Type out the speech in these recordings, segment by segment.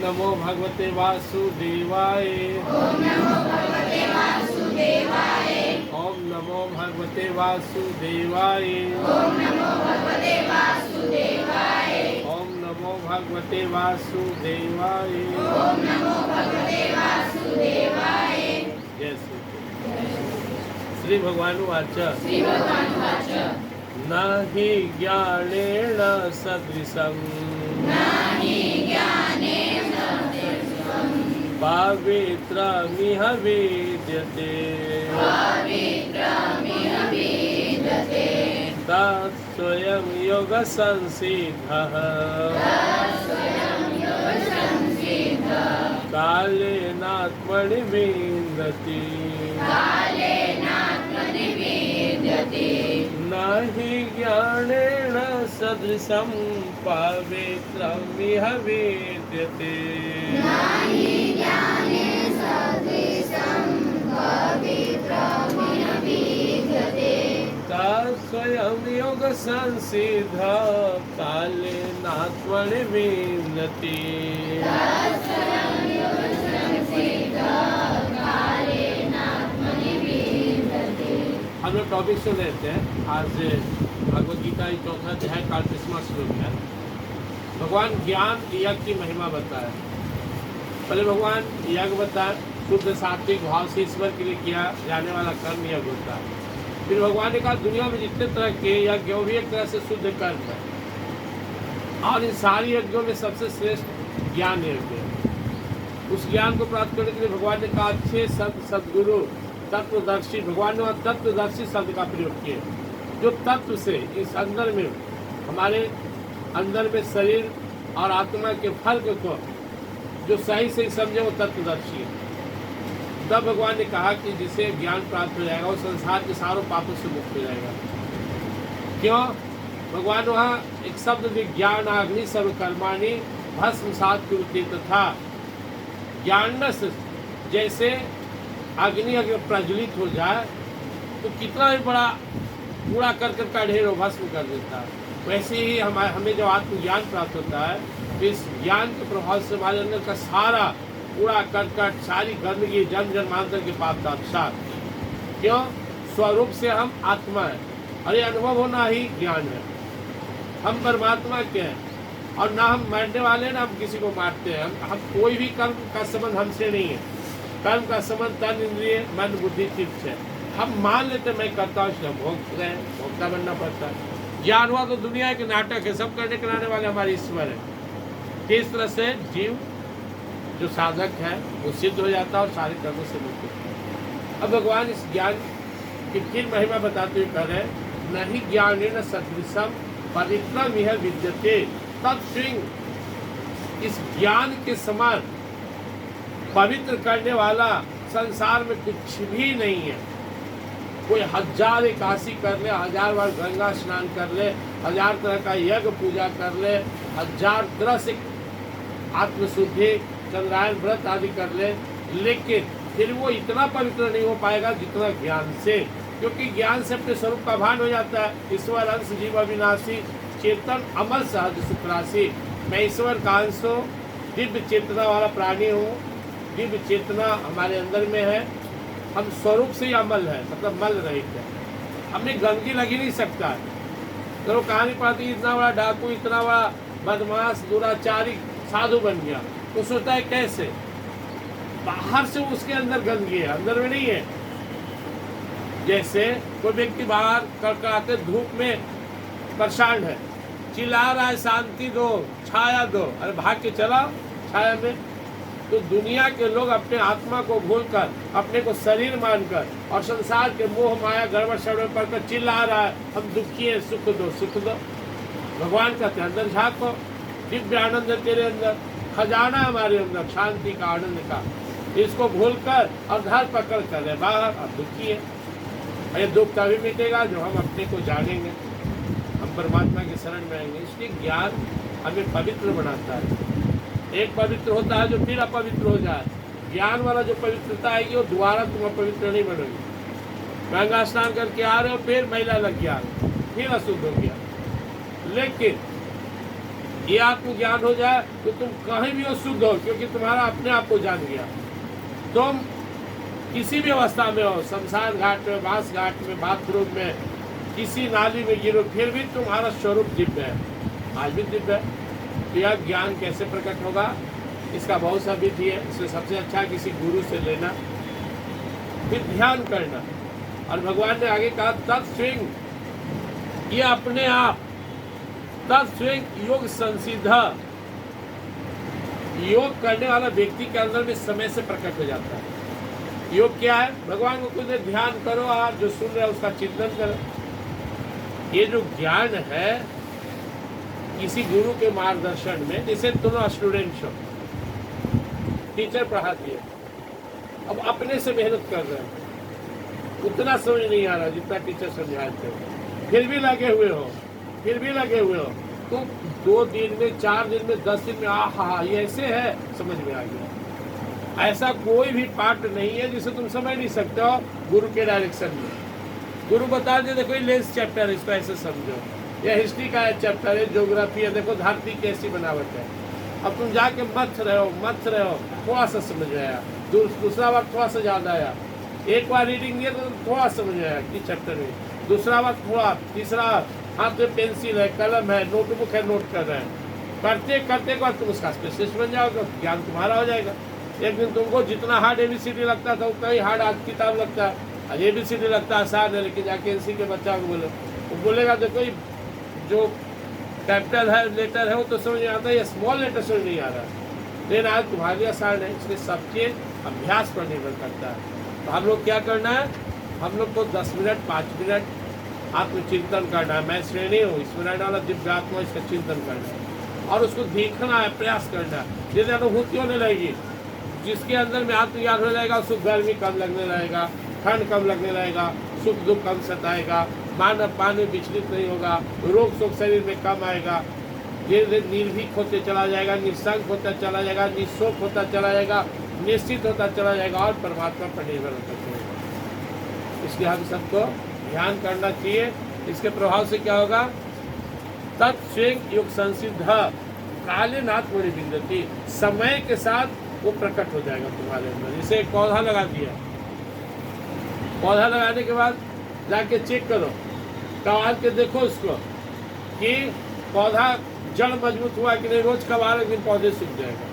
नमो भगवते वासुदेवाय। ओम नमो भगवते वासुदेवाय। ओम नमो भगवते वासुदेवाय। ओम नमो भगवते वासुदेवाय। ओम नमो भगवते वासुदेवाय। ओम नमो भगवते वासुदेवाय। जय श्री भगवानुवाच। श्री भगवानुवाच। न हि ज्ञानेन सदृशं नाहि ज्ञानेन पवित्रमिह विद्यते पवित्रमिह विद्यते तत्स्वयं योगसंसिद्धः तत्स्वयं योगसंसिद्धः कालेनात्मनि विन्दति कालेनात्मनि विद्यते न हि ज्ञानेन सदृशं पवित्रमिह विद्यते नाहि ज्ञानेन सदृशं पवित्रमिह विद्यते तत्स्वयं योगसंसिद्धः कालेनात्मनि विन्दति तत्स्वयं योगसंसिद्धः कालेनात्मनि विद्यते। हम लोग टॉपिक सुन लेते हैं। आज भगवद गीता की चौथा अध्याय 38वां श्लोक है। भगवान ज्ञान यज्ञ की महिमा बताए। पहले भगवान यज्ञ बताए, शुद्ध सात्विक भाव से ईश्वर के लिए किया जाने वाला कर्म यज्ञ होता है। फिर भगवान ने कहा दुनिया में जितने तरह के यज्ञ वो भी एक तरह से शुद्ध कर्म है, और इन सारी यज्ञों में सबसे श्रेष्ठ ज्ञान यज्ञ है। उस ज्ञान को प्राप्त करने के लिए भगवान ने कहा अच्छे संत सदगुरु तत्वदर्शी, भगवान ने तत्वदर्शी शब्द का प्रयोग किया, जो तत्व से इस अंदर में हमारे अंदर में शरीर और आत्मा के फर्क को जो सही सही समझे वो तत्वदर्शी है। तब भगवान ने कहा कि जिसे ज्ञान प्राप्त हो जाएगा वो संसार के सारों पापों से मुक्त हो जाएगा। क्यों? भगवान वहाँ एक शब्द भी ज्ञान अग्नि सर्वकर्माणि भस्म सात कुरुते तथा ज्ञान से जैसे अग्नि अगर प्रज्वलित हो जाए तो कितना भी बड़ा कूड़ा करकट का ढेर भस्म कर देता है, वैसे ही हमें जब आत्मज्ञान प्राप्त होता है तो इस ज्ञान के प्रभाव से हमारे अंदर का सारा कूड़ा करकट, सारी गंदगी, जन्म जन्मांतर के पाप का अवसाद। क्यों? स्वरूप से हम आत्मा है और ये अनुभव होना ही ज्ञान है। हम परमात्मा के हैं और ना हम मरने वाले ना हम किसी को मारते हैं। हम कोई भी कर्म का संबंध हमसे नहीं है। कर्म का संबंध तन, इंद्रिय, मन, बुद्धि, चित्त है। हम मान लेते मैं करता हूँ इसलिए भोग रहे, भोगता बनना पड़ता है। ज्ञान हुआ तो दुनिया के नाटक है, सब करने कराने वाले हमारे ईश्वर है। किस तरह से जीव जो साधक है वो सिद्ध हो जाता है और सारे कर्मों से मुक्त होता है। अब भगवान इस ज्ञान की फिर महिमा बताते हुए कह रहे न ही ज्ञानेन सदृशं पवित्रमिह विद्यते तत्स्वयं इस ज्ञान के समान पवित्र करने वाला संसार में कुछ भी नहीं है। कोई 1000 एकादशी कर ले, 1000 बार गंगा स्नान कर ले, 1000 तरह का यज्ञ पूजा कर ले, 1000 तरह से आत्मशुद्धि, चंद्रायन व्रत आदि कर ले, लेकिन फिर वो इतना पवित्र नहीं हो पाएगा जितना ज्ञान से। क्योंकि ज्ञान से अपने स्वरूप का भान हो जाता है। ईश्वर अंश जीव अविनाशी चेतन अमल सहज सुखराशि। मैं ईश्वर का अंश हूँ, दिव्य चेतना वाला प्राणी हूँ, दिव्य चेतना हमारे अंदर में है। हम स्वरूप से ही अमल है, मतलब मल रहित है। हमें गंदगी लग ही नहीं सकता है। तो कहानी पढ़ती इतना बड़ा डाकू, इतना बड़ा बदमाश, दुराचारी साधु बन गया तो सोचता है कैसे? बाहर से उसके अंदर गंदगी है, अंदर में नहीं है। जैसे कोई व्यक्ति बाहर कड़कड़ाते धूप में परेशान है, चिल्ला रहा है शांति दो, छाया दो, अरे भाग के चला छाया में। तो दुनिया के लोग अपने आत्मा को भूलकर, अपने को शरीर मानकर और संसार के मोह माया गड़बड़ शड़बड़ पढ़कर चिल्ला रहा है हम दुखी हैं, सुख दो सुख दो। भगवान कहते हैं अंदर झाँको, दिव्य आनंद है तेरे अंदर, खजाना हमारे अंदर शांति का, आनंद का। इसको भूलकर और घर पकड़ कर रहे बाहर, अब दुखी है। ये दुख तभी मिटेगा जो हम अपने को जानेंगे, हम परमात्मा के शरण में आएंगे। इसलिए ज्ञान हमें पवित्र बनाता है। एक पवित्र होता है जो फिर अपवित्र हो जाए। ज्ञान वाला जो पवित्रता आएगी वो दोबारा तुम अपवित्र नहीं बनोगे। गंगा स्नान करके आ रहे हो, फिर मैला लग गया, फिर अशुद्ध हो गया। लेकिन ये आत्मज्ञान हो जाए तो तुम कहीं भी हो शुद्ध हो, क्योंकि तुम्हारा अपने आप को जान गया। तुम किसी भी अवस्था में हो, शमशान घाट में, बांस घाट में, बाथरूम में, किसी नाली में गिरो, फिर भी तुम्हारा स्वरूप दिव्य है, आज भी दिव्य है। तो यह ज्ञान कैसे प्रकट होगा, इसका बहुत सा विधि है। इससे सबसे अच्छा किसी गुरु से लेना, फिर ध्यान करना। और भगवान ने आगे कहा तत्स्विंग, ये अपने आप तत्स्विंग योग संसिद्ध, योग करने वाला व्यक्ति के अंदर में समय से प्रकट हो जाता है। योग क्या है? भगवान को खुद ध्यान करो, आप जो सुन रहे हो उसका चिंतन करो। ये जो ज्ञान है किसी गुरु के मार्गदर्शन में, जैसे दोनों स्टूडेंट्स हो, टीचर पढ़ाती है, अब अपने से मेहनत कर रहे हो, उतना समझ नहीं आ रहा जितना टीचर समझाते हो, फिर भी लगे हुए हो, तो 2 दिन में, 4 दिन में, 10 दिन में आहा ये ऐसे है, समझ में आ गया। ऐसा कोई भी पार्ट नहीं है जिसे तुम समझ नहीं सकते हो गुरु के डायरेक्शन में। गुरु बता दे देखो ये लेंस चैप्टर है, इसको ऐसे समझो, या हिस्ट्री का चैप्टर है, ज्योग्राफी है, देखो धरती कैसी बनावट है। अब तुम जाके मथ रहे हो, थोड़ा सा समझ में आया, दूसरा बार थोड़ा सा ज़्यादा आया, एक बार रीडिंग दिया तो थोड़ा समझ में आया कि चैप्टर में, दूसरा बार थोड़ा, तीसरा हाथ में पेंसिल है, कलम है, नोटबुक है, नोट कर रहे हैं, करते करते बाद तुम उसका स्पेशलिस्ट बन जाओगे, ज्ञान तुम्हारा हो जाएगा। एक दिन तुमको जितना हार्ड ABCD लगता था उतना ही हार्ड आज किताब लगता है। आज ABCD लगता है आसान है, लेकिन जाके NC के बच्चा को बोले, वो बोलेगा देखो जो कैपिटल है, लेटर है, वो तो समझ में आता है, ये स्मॉल लेटर समझ नहीं आ रहा है। लेकिन आज तुम्हारी आसान है, इसलिए सबके अभ्यास पर निर्भर करता है। तो हम लोग क्या करना है, हम लोग को 10 मिनट 5 मिनट आत्मचिंतन करना है। मैं श्रेणी हूँ इसमें रहने वाला दिव्य आत्मा, इसका चिंतन करना है और उसको देखना है, प्रयास करना है। यदि अनुभूति होने लगेगी, जिसके अंदर में आत्मज्ञान हो जाएगा, उसको गर्मी कम लगने लगेगा, ठंड कम लगने लगेगा, सुख दुख कम सताएगा, मानव पानी विचलित नहीं होगा, रोग शोक शरीर में कम आएगा, धीरे धीरे निर्भीक होते चला जाएगा, निस्संग होता चला जाएगा, निःशोक होता चला जाएगा, निश्चित होता चला जाएगा और परमात्मा पर निर्भर होता चलेगा। इसलिए हम सबको ध्यान करना चाहिए। इसके प्रभाव से क्या होगा, तत्स्विंग योग संसिद्ध कालीन आत्मनि विन्दति, समय के साथ वो प्रकट हो जाएगा तुम्हारे अंदर। जैसे एक पौधा लगा दिया, पौधा लगाने के बाद जाके चेक करो, कबाड़ के देखो उसको कि पौधा जड़ मजबूत हुआ कि नहीं। रोज कबाड़, एक दिन पौधे सूख जाएगा,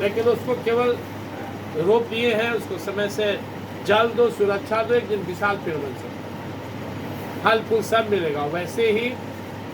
लेकिन उसको केवल रोप दिए हैं, उसको समय से जल दो, सुरक्षा दो, एक दिन विशाल पेड़ बन सकता, फल फूल सब मिलेगा। वैसे ही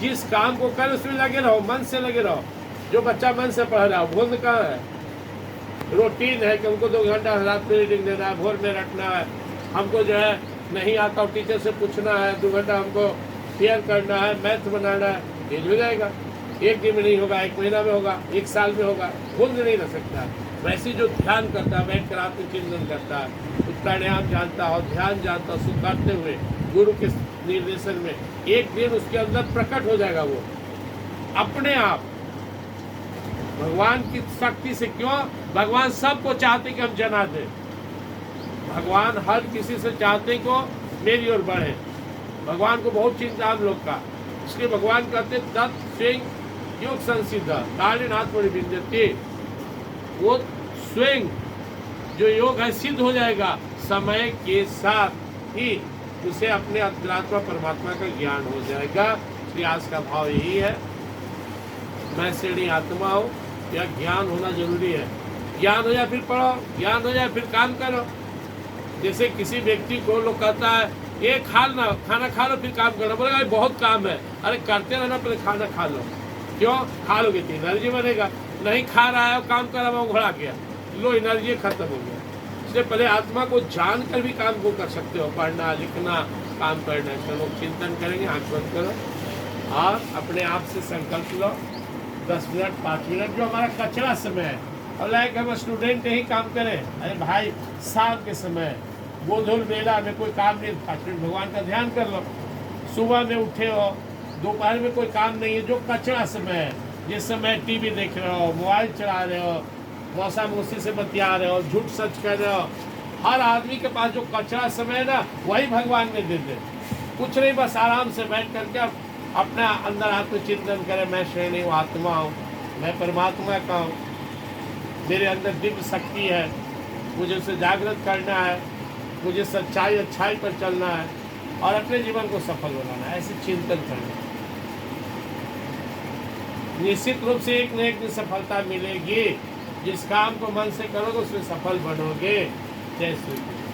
जिस काम को कर उसमें लगे रहो, मन से लगे रहो। जो बच्चा मन से पढ़ रहा है, भूल कहाँ है, रूटीन है कि हमको 2 घंटा रात में रीडिंग देना है, भोर में रटना है, हमको जो है नहीं आता और टीचर से पूछना है, 2 घंटा हमको फेयर करना है, मैथ बनाना है, ये हो जाएगा। 1 दिन में नहीं होगा, 1 महीना में होगा, 1 साल में होगा, भूल नहीं रह सकता। वैसे जो ध्यान करता है, बैठ कर आत्मचिंतन करता है, प्राणायाम जानता है और ध्यान जानता है, उसको करते हुए गुरु के निर्देशन में एक दिन उसके अंदर प्रकट हो जाएगा वो अपने आप भगवान की शक्ति से। क्यों? भगवान सबको चाहते कि हम जना दें, भगवान हर किसी से चाहते को मेरी ओर बढ़े। भगवान को बहुत चिंता हम लोग का, इसलिए भगवान कहते तत्स्विंग योग संसिद्ध कालीन आत्मनि विन्दति, वो स्वयं जो योग है सिद्ध हो जाएगा समय के साथ ही, उसे अपने अंतरात्मा परमात्मा का ज्ञान हो जाएगा। इसलिए आज का भाव यही है, मैं श्रेणी आत्मा हूँ, यह ज्ञान होना जरूरी है। ज्ञान हो जाए फिर पढ़ो, ज्ञान हो जाए फिर काम करो। जैसे किसी व्यक्ति को लोग कहता है ये खाना खा लो फिर काम करो, बोलेगा बहुत काम है, अरे करते रहना, पहले खाना खा लो। क्यों? खा लोगे तो एनर्जी बनेगा, नहीं खा रहा है काम कर रहा है, घोड़ा गया, लो एनर्जी खत्म हो गया। इसलिए पहले आत्मा को जान कर भी काम को कर सकते हो, पढ़ना लिखना काम करना। इसका लोग चिंतन करेंगे, आँख बंद करो और अपने आप से संकल्प लो 10 मिनट 5 मिनट जो हमारा कचरा समय है, और लाइक हम स्टूडेंट ही काम करें। अरे भाई शाम के समय गोधूल बेला में कोई काम नहीं, 5 मिनट भगवान का ध्यान कर लो। सुबह में उठे हो, दोपहर में कोई काम नहीं है, जो कचरा समय है, जिस समय टीवी देख रहे हो, मोबाइल चला रहे हो, मौसा मौसी से बतिया रहे हो, झूठ सच कर रहे हो, हर आदमी के पास जो कचरा समय है ना, वही भगवान ने दे दे। कुछ नहीं, बस आराम से बैठ करके अपना अंदर आत्मचिंतन करें, मैं शरीर नहीं हूँ, आत्मा हूँ, मैं परमात्मा का हूँ, मेरे अंदर दिव्य शक्ति है, मुझे उसे जागृत करना है, मुझे सच्चाई अच्छाई पर चलना है और अपने जीवन को सफल बनाना है। ऐसे चिंतन करना, निश्चित रूप से एक न एक दिन सफलता मिलेगी। जिस काम को मन से करोगे उसमें सफल बनोगे। जय श्री कृष्ण।